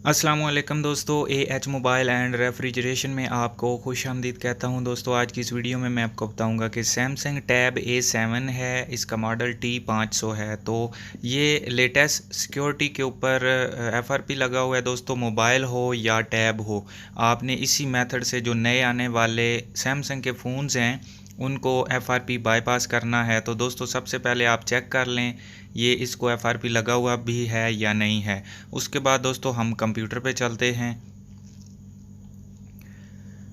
अस्सलाम वालेकुम दोस्तों, एएच मोबाइल एंड रेफ्रिजरेशन में आपको खुशामदीद कहता हूं। दोस्तों आज की इस वीडियो में मैं आपको बताऊंगा कि सैमसंग टैब A7 है, इसका मॉडल T500 है। तो ये लेटेस्ट सिक्योरिटी के ऊपर FRP लगा हुआ है। दोस्तों मोबाइल हो या टैब हो, आपने इसी मेथड से जो नए आने वाले सैमसंग के फ़ोन्स हैं उनको FRP बाईपास करना है। तो दोस्तों सबसे पहले आप चेक कर लें ये इसको FRP लगा हुआ भी है या नहीं है। उसके बाद दोस्तों हम कंप्यूटर पे चलते हैं।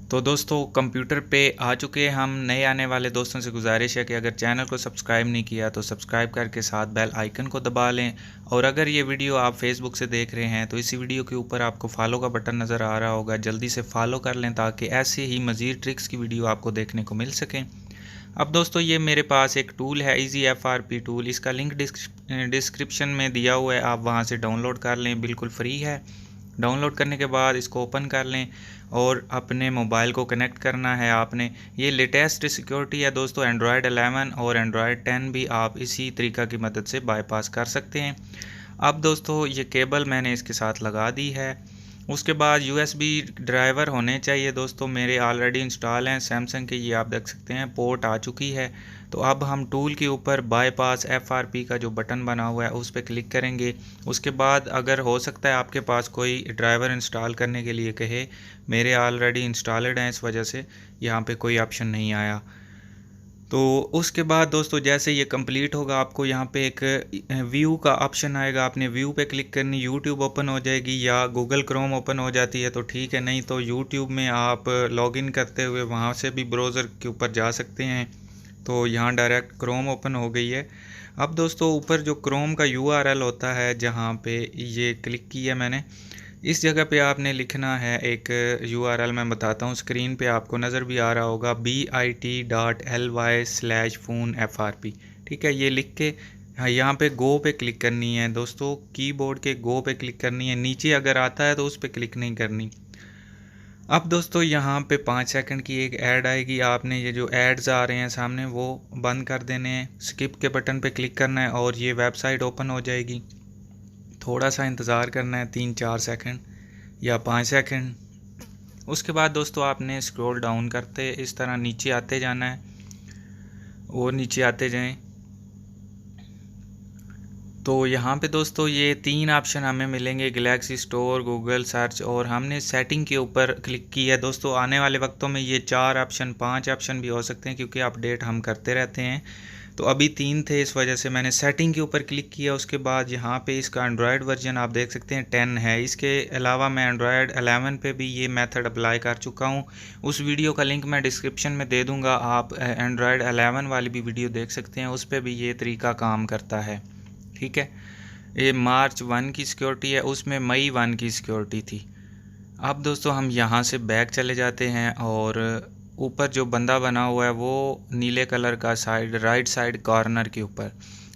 तो दोस्तों कंप्यूटर पे आ चुके हैं हम। नए आने वाले दोस्तों से गुजारिश है कि अगर चैनल को सब्सक्राइब नहीं किया तो सब्सक्राइब करके साथ बेल आइकन को दबा लें। और अगर ये वीडियो आप फेसबुक से देख रहे हैं तो इसी वीडियो के ऊपर आपको फॉलो का बटन नज़र आ रहा होगा, जल्दी से फॉलो कर लें ताकि ऐसे ही मज़ीद ट्रिक्स की वीडियो आपको देखने को मिल सकें। अब दोस्तों ये मेरे पास एक टूल है इजी FRP टूल, इसका लिंक डिस्क्रिप्शन में दिया हुआ है, आप वहां से डाउनलोड कर लें, बिल्कुल फ्री है। डाउनलोड करने के बाद इसको ओपन कर लें और अपने मोबाइल को कनेक्ट करना है आपने। ये लेटेस्ट सिक्योरिटी है दोस्तों, एंड्रॉयड 11 और एंड्रॉयड 10 भी आप इसी तरीका की मदद से बाईपास कर सकते हैं। अब दोस्तों ये केबल मैंने इसके साथ लगा दी है। उसके बाद USB ड्राइवर होने चाहिए दोस्तों, मेरे ऑलरेडी इंस्टॉल हैं सैमसंग के, ये आप देख सकते हैं पोर्ट आ चुकी है। तो अब हम टूल के ऊपर बाईपास FRP का जो बटन बना हुआ है उस पर क्लिक करेंगे। उसके बाद अगर हो सकता है आपके पास कोई ड्राइवर इंस्टॉल करने के लिए कहे, मेरे ऑलरेडी इंस्टॉल्ड हैं, इस वजह से यहाँ पे कोई ऑप्शन नहीं आया। तो उसके बाद दोस्तों जैसे ये कंप्लीट होगा आपको यहाँ पे एक व्यू का ऑप्शन आएगा, आपने व्यू पे क्लिक करनी, यूट्यूब ओपन हो जाएगी या गूगल क्रोम ओपन हो जाती है तो ठीक है, नहीं तो यूट्यूब में आप लॉगिन करते हुए वहाँ से भी ब्राउज़र के ऊपर जा सकते हैं। तो यहाँ डायरेक्ट क्रोम ओपन हो गई है। अब दोस्तों ऊपर जो क्रोम का URL होता है जहाँ पे ये क्लिक किया मैंने, इस जगह पे आपने लिखना है एक URL, मैं बताता हूँ, स्क्रीन पे आपको नज़र भी आ रहा होगा, bit.ly/phone FRP। ठीक है, ये लिख के यहाँ पे गो पे क्लिक करनी है दोस्तों, कीबोर्ड के गो पे क्लिक करनी है। नीचे अगर आता है तो उस पर क्लिक नहीं करनी। अब दोस्तों यहाँ पे 5 सेकंड की एक ऐड आएगी, आपने ये जो एड्स आ रहे हैं सामने वो बंद कर देने हैं। स्किप के बटन पे क्लिक करना है और ये वेबसाइट ओपन हो जाएगी। थोड़ा सा इंतज़ार करना है, 3-4 सेकंड या 5 सेकंड। उसके बाद दोस्तों आपने स्क्रॉल डाउन करते इस तरह नीचे आते जाना है और नीचे आते जाएं। तो यहाँ पे दोस्तों ये 3 ऑप्शन हमें मिलेंगे, गैलेक्सी स्टोर, गूगल सर्च, और हमने सेटिंग के ऊपर क्लिक किया है। दोस्तों आने वाले वक्तों में ये 4 ऑप्शन 5 ऑप्शन भी हो सकते हैं क्योंकि अपडेट हम करते रहते हैं। तो अभी 3 थे, इस वजह से मैंने सेटिंग के ऊपर क्लिक किया। उसके बाद यहाँ पे इसका एंड्रॉयड वर्जन आप देख सकते हैं 10 है। इसके अलावा मैं एंड्रॉयड 11 पे भी ये मेथड अप्लाई कर चुका हूँ, उस वीडियो का लिंक मैं डिस्क्रिप्शन में दे दूँगा, आप एंड्रॉयड 11 वाली भी वीडियो देख सकते हैं, उस पर भी ये तरीका काम करता है। ठीक है, ये मार्च 1 की सिक्योरिटी है, उसमें मई 1 की सिक्योरिटी थी। अब दोस्तों हम यहाँ से बैक चले जाते हैं और ऊपर जो बंदा बना हुआ है वो नीले कलर का साइड राइट साइड कॉर्नर के ऊपर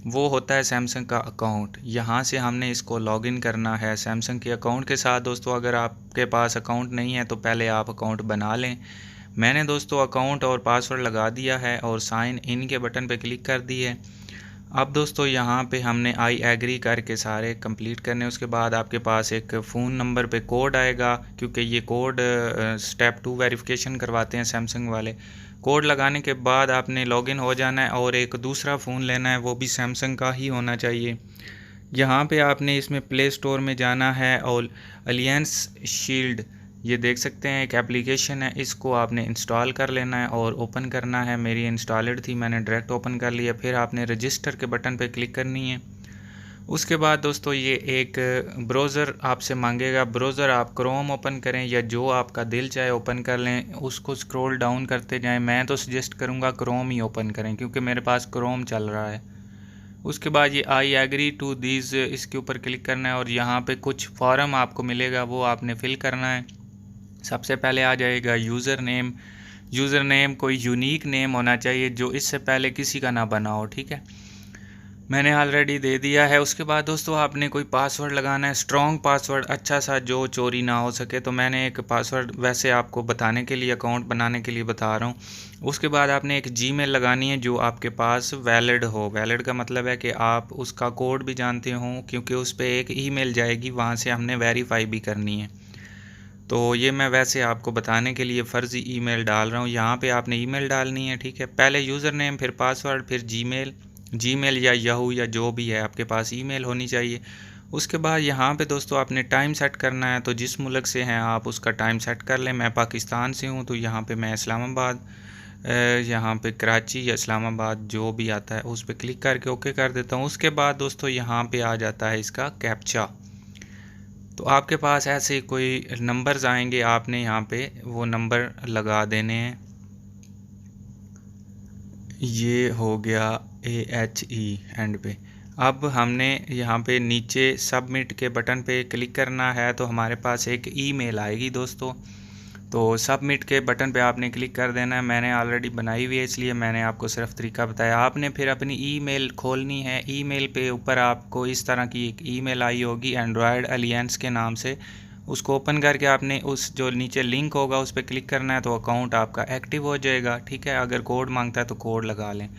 वो होता है सैमसंग का अकाउंट। यहाँ से हमने इसको लॉगिन करना है सैमसंग के अकाउंट के साथ। दोस्तों अगर आपके पास अकाउंट नहीं है तो पहले आप अकाउंट बना लें। मैंने दोस्तों अकाउंट और पासवर्ड लगा दिया है और साइन इन के बटन पे क्लिक कर दी है। अब दोस्तों यहाँ पे हमने आई एग्री करके सारे कंप्लीट करने। उसके बाद आपके पास एक फ़ोन नंबर पे कोड आएगा, क्योंकि ये कोड स्टेप 2 वेरिफिकेशन करवाते हैं सैमसंग वाले। कोड लगाने के बाद आपने लॉगिन हो जाना है और एक दूसरा फ़ोन लेना है, वो भी सैमसंग का ही होना चाहिए। यहाँ पे आपने इसमें प्ले स्टोर में जाना है और अलियंस शील्ड, ये देख सकते हैं एक एप्लीकेशन है, इसको आपने इंस्टॉल कर लेना है और ओपन करना है। मेरी इंस्टॉल्ड थी, मैंने डायरेक्ट ओपन कर लिया। फिर आपने रजिस्टर के बटन पे क्लिक करनी है। उसके बाद दोस्तों ये एक ब्राउज़र आपसे मांगेगा, ब्राउज़र आप क्रोम ओपन करें या जो आपका दिल चाहे ओपन कर लें, उसको स्क्रॉल डाउन करते जाएं। मैं तो सजेस्ट करूँगा क्रोम ही ओपन करें क्योंकि मेरे पास क्रोम चल रहा है। उसके बाद ये आई एग्री टू दीज, इसके ऊपर क्लिक करना है और यहाँ पे कुछ फॉर्म आपको मिलेगा, वो आपने फिल करना है। सबसे पहले आ जाएगा यूज़र नेम। यूज़र नेम कोई यूनिक नेम होना चाहिए जो इससे पहले किसी का ना बना हो। ठीक है, मैंने ऑलरेडी दे दिया है। उसके बाद दोस्तों आपने कोई पासवर्ड लगाना है, स्ट्रॉन्ग पासवर्ड, अच्छा सा जो चोरी ना हो सके। तो मैंने एक पासवर्ड वैसे आपको बताने के लिए, अकाउंट बनाने के लिए बता रहा हूँ। उसके बाद आपने एक जीमेल लगानी है जो आपके पास वैलिड हो। वैलिड का मतलब है कि आप उसका कोड भी जानते हो, क्योंकि उस पर एक ईमेल जाएगी, वहाँ से हमने वेरीफाई भी करनी है। तो ये मैं वैसे आपको बताने के लिए फ़र्ज़ी ईमेल डाल रहा हूँ। यहाँ पे आपने ईमेल डालनी है, ठीक है। पहले यूज़र नेम, फिर पासवर्ड, फिर जीमेल या याहू या जो भी है आपके पास ईमेल होनी चाहिए। उसके बाद यहाँ पे दोस्तों आपने टाइम सेट करना है। तो जिस मुल्क से हैं आप उसका टाइम सेट कर लें। मैं पाकिस्तान से हूँ तो यहाँ पे मैं इस्लामाबाद, यहाँ पे कराची या इस्लामाबाद जो भी आता है उस पर क्लिक करके ओके कर देता हूँ। उसके बाद दोस्तों यहाँ पे आ जाता है इसका कैप्चा। तो आपके पास ऐसे कोई नंबर्स आएंगे, आपने यहाँ पे वो नंबर लगा देने हैं। ये हो गया AHE एंड पे। अब हमने यहाँ पे नीचे सबमिट के बटन पे क्लिक करना है, तो हमारे पास एक ईमेल आएगी दोस्तों। तो सबमिट के बटन पे आपने क्लिक कर देना है। मैंने ऑलरेडी बनाई हुई है इसलिए मैंने आपको सिर्फ तरीका बताया। आपने फिर अपनी ईमेल खोलनी है। ईमेल पे ऊपर आपको इस तरह की एक ईमेल आई होगी एंड्रॉयड अलियंस के नाम से। उसको ओपन करके आपने उस जो नीचे लिंक होगा उस पर क्लिक करना है, तो अकाउंट आपका एक्टिव हो जाएगा, ठीक है। अगर कोड मांगता है तो कोड लगा लें।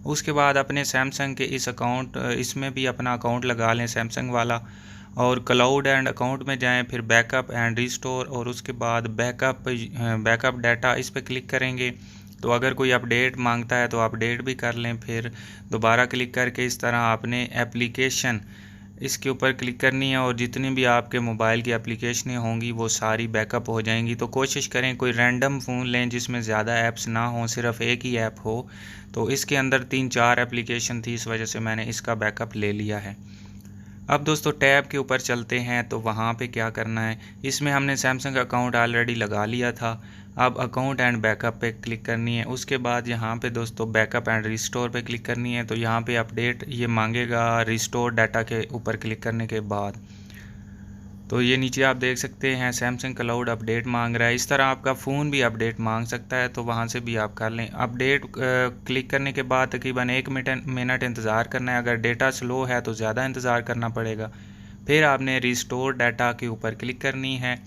उसके बाद अपने सैमसंग के इस अकाउंट, इसमें भी अपना अकाउंट लगा लें सैमसंग वाला, और क्लाउड एंड अकाउंट में जाएं, फिर बैकअप एंड रिस्टोर, और उसके बाद बैकअप डाटा इस पर क्लिक करेंगे। तो अगर कोई अपडेट मांगता है तो अपडेट भी कर लें। फिर दोबारा क्लिक करके इस तरह आपने एप्लीकेशन इसके ऊपर क्लिक करनी है, और जितनी भी आपके मोबाइल की एप्लीकेशनें होंगी वो सारी बैकअप हो जाएंगी। तो कोशिश करें कोई रैंडम फ़ोन लें जिसमें ज़्यादा ऐप्स ना हो, सिर्फ एक ही ऐप हो। तो इसके अंदर 3-4 एप्लीकेशन थी, इस वजह से मैंने इसका बैकअप ले लिया है। अब दोस्तों टैब के ऊपर चलते हैं। तो वहाँ पे क्या करना है, इसमें हमने सैमसंग अकाउंट ऑलरेडी लगा लिया था। अब अकाउंट एंड बैकअप पे क्लिक करनी है। उसके बाद यहाँ पे दोस्तों बैकअप एंड रिस्टोर पे क्लिक करनी है। तो यहाँ पे अपडेट ये मांगेगा रिस्टोर डाटा के ऊपर क्लिक करने के बाद। तो ये नीचे आप देख सकते हैं सैमसंग क्लाउड अपडेट मांग रहा है। इस तरह आपका फ़ोन भी अपडेट मांग सकता है, तो वहाँ से भी आप कर लें। अपडेट क्लिक करने के बाद तकरीबन 1 मिनट इंतज़ार करना है। अगर डेटा स्लो है तो ज़्यादा इंतज़ार करना पड़ेगा। फिर आपने रिस्टोर डाटा के ऊपर क्लिक करनी है।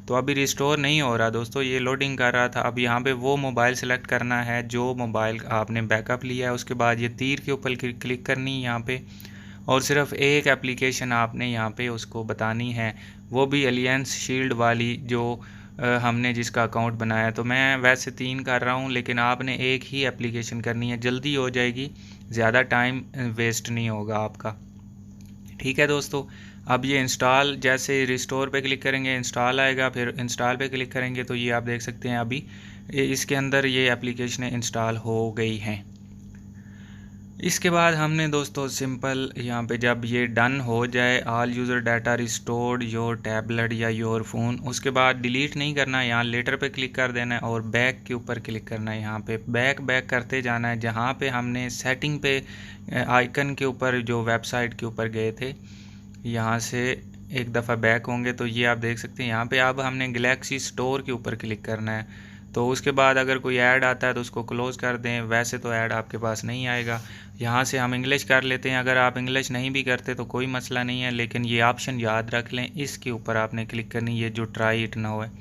तो अभी रिस्टोर नहीं हो रहा दोस्तों, ये लोडिंग कर रहा था। अब यहाँ पे वो मोबाइल सेलेक्ट करना है जो मोबाइल आपने बैकअप लिया है। उसके बाद ये तीर के ऊपर क्लिक करनी है यहाँ पे, और सिर्फ एक एप्लीकेशन आपने यहाँ पे उसको बतानी है, वो भी अलियंस शील्ड वाली जो हमने जिसका अकाउंट बनाया। तो मैं वैसे 3 कर रहा हूँ, लेकिन आपने एक ही एप्लीकेशन करनी है, जल्दी हो जाएगी, ज़्यादा टाइम वेस्ट नहीं होगा आपका, ठीक है दोस्तों। अब ये इंस्टॉल, जैसे रिस्टोर पे क्लिक करेंगे इंस्टॉल आएगा, फिर इंस्टॉल पे क्लिक करेंगे तो ये आप देख सकते हैं अभी इसके अंदर ये एप्लीकेशनें इंस्टॉल हो गई हैं। इसके बाद हमने दोस्तों सिंपल यहाँ पे जब ये डन हो जाए, all user data restored your tablet या योर फ़ोन, उसके बाद डिलीट नहीं करना, यहाँ लेटर पे क्लिक कर देना है और बैक के ऊपर क्लिक करना है। यहाँ पे बैक करते जाना है। जहाँ पे हमने सेटिंग पे आइकन के ऊपर जो वेबसाइट के ऊपर गए थे, यहाँ से एक दफ़ा बैक होंगे तो ये आप देख सकते हैं यहाँ पे अब हमने गैलेक्सी स्टोर के ऊपर क्लिक करना है। तो उसके बाद अगर कोई ऐड आता है तो उसको क्लोज़ कर दें, वैसे तो ऐड आपके पास नहीं आएगा। यहाँ से हम इंग्लिश कर लेते हैं। अगर आप इंग्लिश नहीं भी करते तो कोई मसला नहीं है, लेकिन ये ऑप्शन याद रख लें, इसके ऊपर आपने क्लिक करनी है, जो ट्राई इट नाउ है,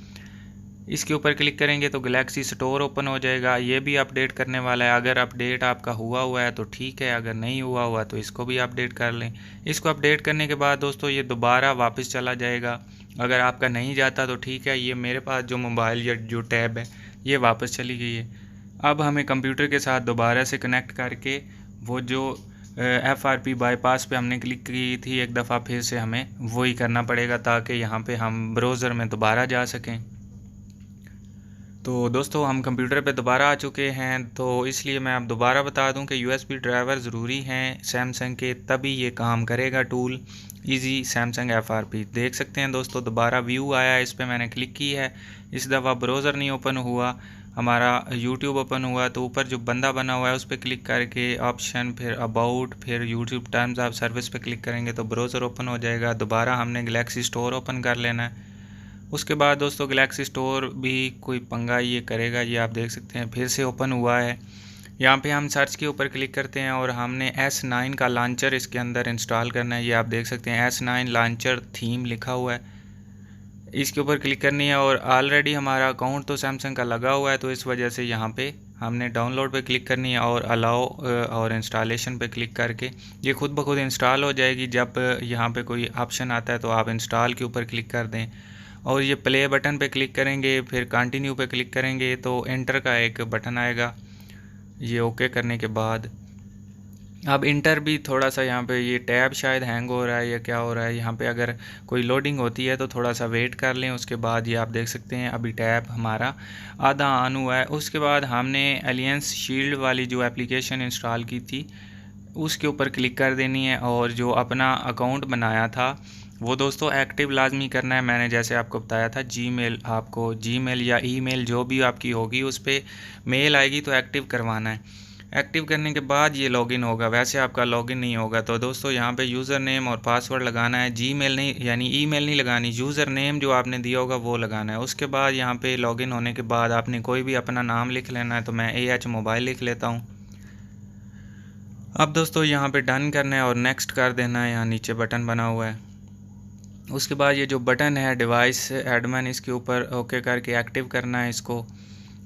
इसके ऊपर क्लिक करेंगे तो गैलेक्सी स्टोर ओपन हो जाएगा। ये भी अपडेट करने वाला है। अगर अपडेट आपका हुआ है तो ठीक है, अगर नहीं हुआ तो इसको भी अपडेट कर लें। इसको अपडेट करने के बाद दोस्तों ये दोबारा वापस चला जाएगा। अगर आपका नहीं जाता तो ठीक है, ये मेरे पास जो मोबाइल या जो टैब है ये वापस चली गई है। अब हमें कंप्यूटर के साथ दोबारा से कनेक्ट करके वो जो FRP बाईपास पे हमने क्लिक की थी एक दफ़ा, फिर से हमें वही करना पड़ेगा ताकि यहाँ पे हम ब्राउज़र में दोबारा जा सकें। तो दोस्तों हम कंप्यूटर पे दोबारा आ चुके हैं, तो इसलिए मैं अब दोबारा बता दूं कि USB ड्राइवर ज़रूरी हैं सैमसंग के, तभी ये काम करेगा टूल इजी सैमसंग FRP। देख सकते हैं दोस्तों दोबारा व्यू आया है, इस पर मैंने क्लिक की है। इस दफ़ा ब्राउज़र नहीं ओपन हुआ, हमारा YouTube ओपन हुआ। तो ऊपर जो बंदा बना हुआ है उस पर क्लिक करके ऑप्शन, फिर अबाउट, फिर YouTube टर्म्स ऑफ सर्विस पे क्लिक करेंगे तो ब्राउज़र ओपन हो जाएगा। दोबारा हमने गैलेक्सी स्टोर ओपन कर लेना है। उसके बाद दोस्तों गैलेक्सी स्टोर भी कोई पंगा ये करेगा, ये आप देख सकते हैं फिर से ओपन हुआ है। यहाँ पे हम सर्च के ऊपर क्लिक करते हैं और हमने S9 का लॉन्चर इसके अंदर इंस्टॉल करना है। ये आप देख सकते हैं S9 लॉन्चर थीम लिखा हुआ है, इसके ऊपर क्लिक करनी है। और ऑलरेडी हमारा अकाउंट तो सैमसंग का लगा हुआ है, तो इस वजह से यहाँ पे हमने डाउनलोड पे क्लिक करनी है और अलाउ और इंस्टॉलेशन पे क्लिक करके ये खुद ब खुद इंस्टॉल हो जाएगी। जब यहाँ पे कोई ऑप्शन आता है तो आप इंस्टॉल के ऊपर क्लिक कर दें और ये प्ले बटन पे क्लिक करेंगे, फिर कंटिन्यू पे क्लिक करेंगे तो एंटर का एक बटन आएगा। ये ओके करने के बाद अब इंटर भी थोड़ा सा यहाँ पे ये टैब शायद हैंग हो रहा है या क्या हो रहा है, यहाँ पे अगर कोई लोडिंग होती है तो थोड़ा सा वेट कर लें। उसके बाद ये आप देख सकते हैं अभी टैब हमारा आधा ऑन हुआ है। उसके बाद हमने एलियंस शील्ड वाली जो एप्लीकेशन इंस्टॉल की थी उसके ऊपर क्लिक कर देनी है और जो अपना अकाउंट बनाया था वो दोस्तों एक्टिव लाजमी करना है। मैंने जैसे आपको बताया था जीमेल, आपको जीमेल या ईमेल जो भी आपकी होगी उस पर मेल आएगी तो एक्टिव करवाना है। एक्टिव करने के बाद ये लॉगिन होगा, वैसे आपका लॉगिन नहीं होगा। तो दोस्तों यहाँ पे यूज़र नेम और पासवर्ड लगाना है, जीमेल नहीं यानी ईमेल नहीं लगानी, यूज़र नेम जो आपने दिया होगा वो लगाना है। उसके बाद यहाँ पे लॉगिन होने के बाद आपने कोई भी अपना नाम लिख लेना है, तो मैं AH मोबाइल लिख लेता हूँ। अब दोस्तों यहाँ पे डन करना है और नेक्स्ट कर देना है, यहाँ नीचे बटन बना हुआ है। उसके बाद ये जो बटन है डिवाइस एडमिन, इसके ऊपर ओके करके एक्टिव करना है,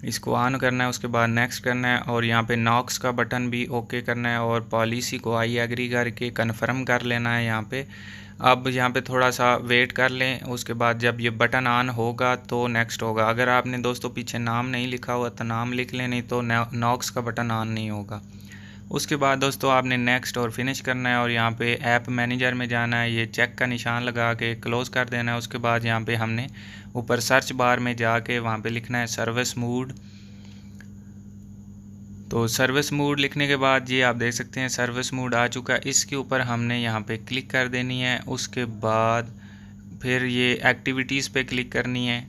इसको ऑन करना है। उसके बाद नेक्स्ट करना है और यहाँ पे नॉक्स का बटन भी ओके करना है और पॉलिसी को आई एग्री करके कन्फर्म कर लेना है यहाँ पे। अब यहाँ पे थोड़ा सा वेट कर लें, उसके बाद जब ये बटन ऑन होगा तो नेक्स्ट होगा। अगर आपने दोस्तों पीछे नाम नहीं लिखा हुआ तो नाम लिख लें, नहीं तो नॉक्स का बटन ऑन नहीं होगा। उसके बाद दोस्तों आपने नेक्स्ट और फिनिश करना है और यहाँ पे ऐप मैनेजर में जाना है, ये चेक का निशान लगा के क्लोज़ कर देना है। उसके बाद यहाँ पे हमने ऊपर सर्च बार में जाके वहाँ पे लिखना है सर्विस मोड। तो सर्विस मोड लिखने के बाद ये आप देख सकते हैं सर्विस मोड आ चुका है, इसके ऊपर हमने यहाँ पे क्लिक कर देनी है। उसके बाद फिर ये एक्टिविटीज़ पे क्लिक करनी है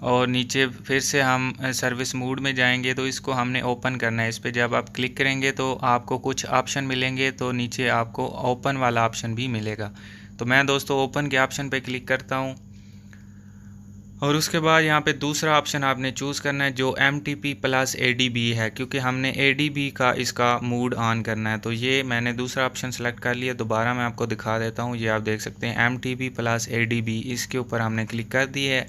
और नीचे फिर से हम सर्विस मोड में जाएंगे तो इसको हमने ओपन करना है। इस पर जब आप क्लिक करेंगे तो आपको कुछ ऑप्शन मिलेंगे, तो नीचे आपको ओपन वाला ऑप्शन भी मिलेगा। तो मैं दोस्तों ओपन के ऑप्शन पे क्लिक करता हूँ और उसके बाद यहाँ पे दूसरा ऑप्शन आपने चूज़ करना है जो MTP प्लस ADB है, क्योंकि हमने ADB का इसका मूड ऑन करना है। तो ये मैंने दूसरा ऑप्शन सेलेक्ट कर लिया। दोबारा मैं आपको दिखा देता हूँ, ये आप देख सकते हैं MTP प्लस ADB, इसके ऊपर हमने क्लिक कर दी है।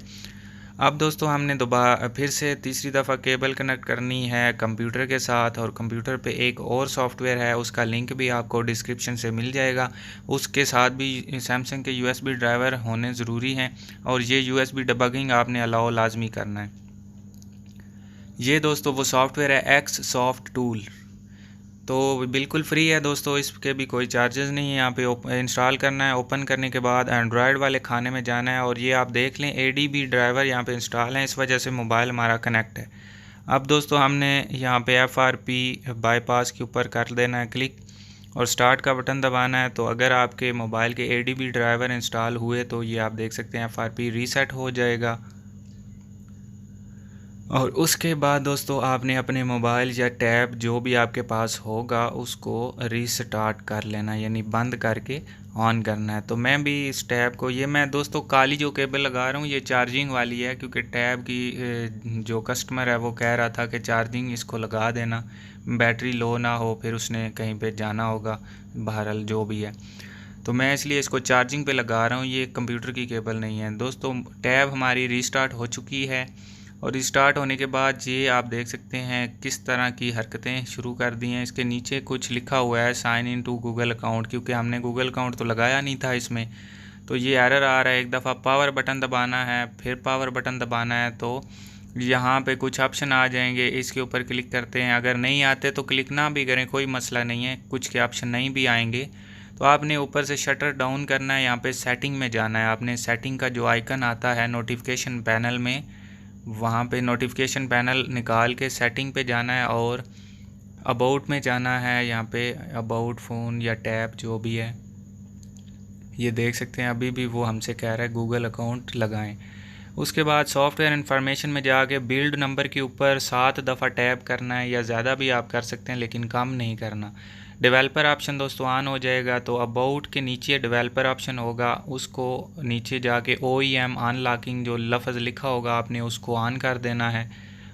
अब दोस्तों हमने दोबारा फिर से तीसरी दफ़ा केबल कनेक्ट करनी है कंप्यूटर के साथ, और कंप्यूटर पे एक और सॉफ्टवेयर है उसका लिंक भी आपको डिस्क्रिप्शन से मिल जाएगा। उसके साथ भी सैमसंग के USB ड्राइवर होने ज़रूरी हैं और ये USB डिबगिंग आपने अलाउ लाजमी करना है। ये दोस्तों वो सॉफ्टवेयर है एक्स सॉफ्ट टूल, तो बिल्कुल फ्री है दोस्तों, इसके भी कोई चार्जेस नहीं है। यहाँ पे इंस्टॉल करना है, ओपन करने के बाद एंड्रॉयड वाले खाने में जाना है और ये आप देख लें ADB ड्राइवर यहाँ पे इंस्टॉल है, इस वजह से मोबाइल हमारा कनेक्ट है। अब दोस्तों हमने यहाँ पे FRP बाईपास के ऊपर कर देना है क्लिक और स्टार्ट का बटन दबाना है। तो अगर आपके मोबाइल के ADB ड्राइवर इंस्टॉल हुए तो ये आप देख सकते हैं FRP रीसेट हो जाएगा। और उसके बाद दोस्तों आपने अपने मोबाइल या टैब जो भी आपके पास होगा उसको रीस्टार्ट कर लेना, यानी बंद करके ऑन करना है। तो मैं भी इस टैब को, ये मैं दोस्तों काली जो केबल लगा रहा हूँ ये चार्जिंग वाली है, क्योंकि टैब की जो कस्टमर है वो कह रहा था कि चार्जिंग इसको लगा देना, बैटरी लो ना हो, फिर उसने कहीं पे जाना होगा, बहरहाल जो भी है, तो मैं इसलिए इसको चार्जिंग पे लगा रहा हूँ। ये कंप्यूटर की केबल नहीं है दोस्तों। टैब हमारी रीस्टार्ट हो चुकी है और रिस्टार्ट होने के बाद ये आप देख सकते हैं किस तरह की हरकतें शुरू कर दी हैं। इसके नीचे कुछ लिखा हुआ है sign in to Google account, क्योंकि हमने गूगल अकाउंट तो लगाया नहीं था इसमें, तो ये एरर आ रहा है। एक दफ़ा पावर बटन दबाना है, फिर पावर बटन दबाना है, तो यहाँ पे कुछ ऑप्शन आ जाएंगे, इसके ऊपर क्लिक करते हैं। अगर नहीं आते तो क्लिक ना भी करें, कोई मसला नहीं है, कुछ के ऑप्शन नहीं भी आएंगे तो आपने ऊपर से शटर डाउन करना है, यहाँ पे सेटिंग में जाना है। आपने सेटिंग का जो आइकन आता है नोटिफिकेशन पैनल में, वहाँ पे नोटिफिकेशन पैनल निकाल के सेटिंग पे जाना है और अबाउट में जाना है। यहाँ पे अबाउट फ़ोन या टैब जो भी है, ये देख सकते हैं अभी भी वो हमसे कह रहा है गूगल अकाउंट लगाएं। उसके बाद सॉफ्टवेयर इन्फॉर्मेशन में जाके बिल्ड नंबर के ऊपर 7 दफ़ा टैप करना है, या ज़्यादा भी आप कर सकते हैं लेकिन कम नहीं करना। डेवलपर ऑप्शन दोस्तों ऑन हो जाएगा, तो अबाउट के नीचे डेवलपर ऑप्शन होगा, उसको नीचे जाके OEM अनलॉकिंग जो लफ्ज़ लिखा होगा आपने उसको ऑन कर देना है।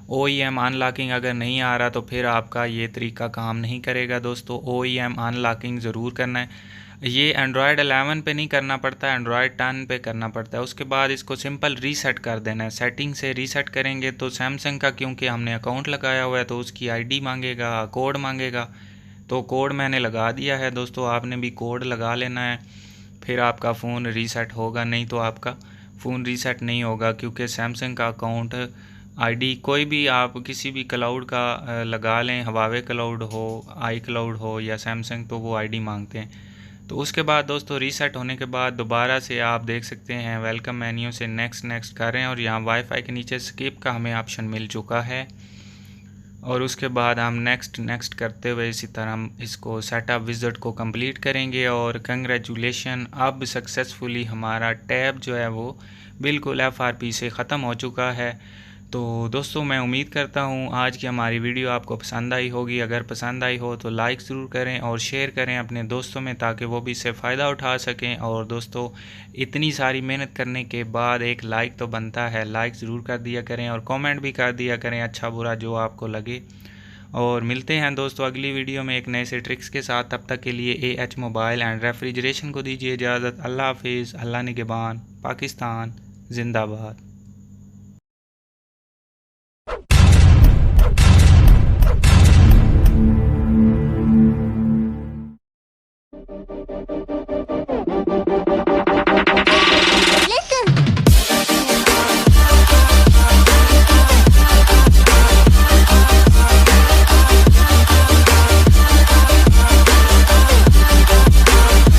OEM अनलॉकिंग अगर नहीं आ रहा तो फिर आपका ये तरीका काम नहीं करेगा दोस्तों। OEM अनलॉकिंग ज़रूर करना है। ये एंड्रॉयड 11 पे नहीं करना पड़ता, एंड्रॉयड 10 पे करना पड़ता है। उसके बाद इसको सिंपल रीसेट कर देना है। सेटिंग से रीसेट करेंगे तो सैमसंग का क्योंकि हमने अकाउंट लगाया हुआ है तो उसकी ID मांगेगा, कोड मांगेगा। तो कोड मैंने लगा दिया है दोस्तों, आपने भी कोड लगा लेना है, फिर आपका फ़ोन रीसेट होगा। नहीं तो आपका फ़ोन रीसेट नहीं होगा क्योंकि सैमसंग का अकाउंट ID कोई भी आप किसी भी क्लाउड का लगा लें, हवावे क्लाउड हो, आई क्लाउड हो या सैमसंग, तो वो ID मांगते हैं। तो उसके बाद दोस्तों रीसेट होने के बाद दोबारा से आप देख सकते हैं वेलकम मेन्यू से नेक्स्ट नेक्स्ट कर रहे हैं और यहाँ वाईफाई के नीचे स्किप का हमें ऑप्शन मिल चुका है। और उसके बाद हम नेक्स्ट नेक्स्ट करते हुए इसी तरह हम इसको सेटअप विज़िट को कंप्लीट करेंगे। और कंग्रेचुलेशन, अब सक्सेसफुली हमारा टैब जो है वो बिल्कुल FRP से ख़त्म हो चुका है। तो दोस्तों मैं उम्मीद करता हूँ आज की हमारी वीडियो आपको पसंद आई होगी। अगर पसंद आई हो तो लाइक ज़रूर करें और शेयर करें अपने दोस्तों में ताकि वो भी इससे फ़ायदा उठा सकें। और दोस्तों इतनी सारी मेहनत करने के बाद एक लाइक तो बनता है, लाइक ज़रूर कर दिया करें और कमेंट भी कर दिया करें, अच्छा बुरा जो आपको लगे। और मिलते हैं दोस्तों अगली वीडियो में एक नए से ट्रिक्स के साथ। तब तक के लिए AH मोबाइल एंड रेफ्रिजरेशन को दीजिए इजाज़त। अल्लाह हाफिज़, अल्लाह निगहबान, पाकिस्तान जिंदाबाद।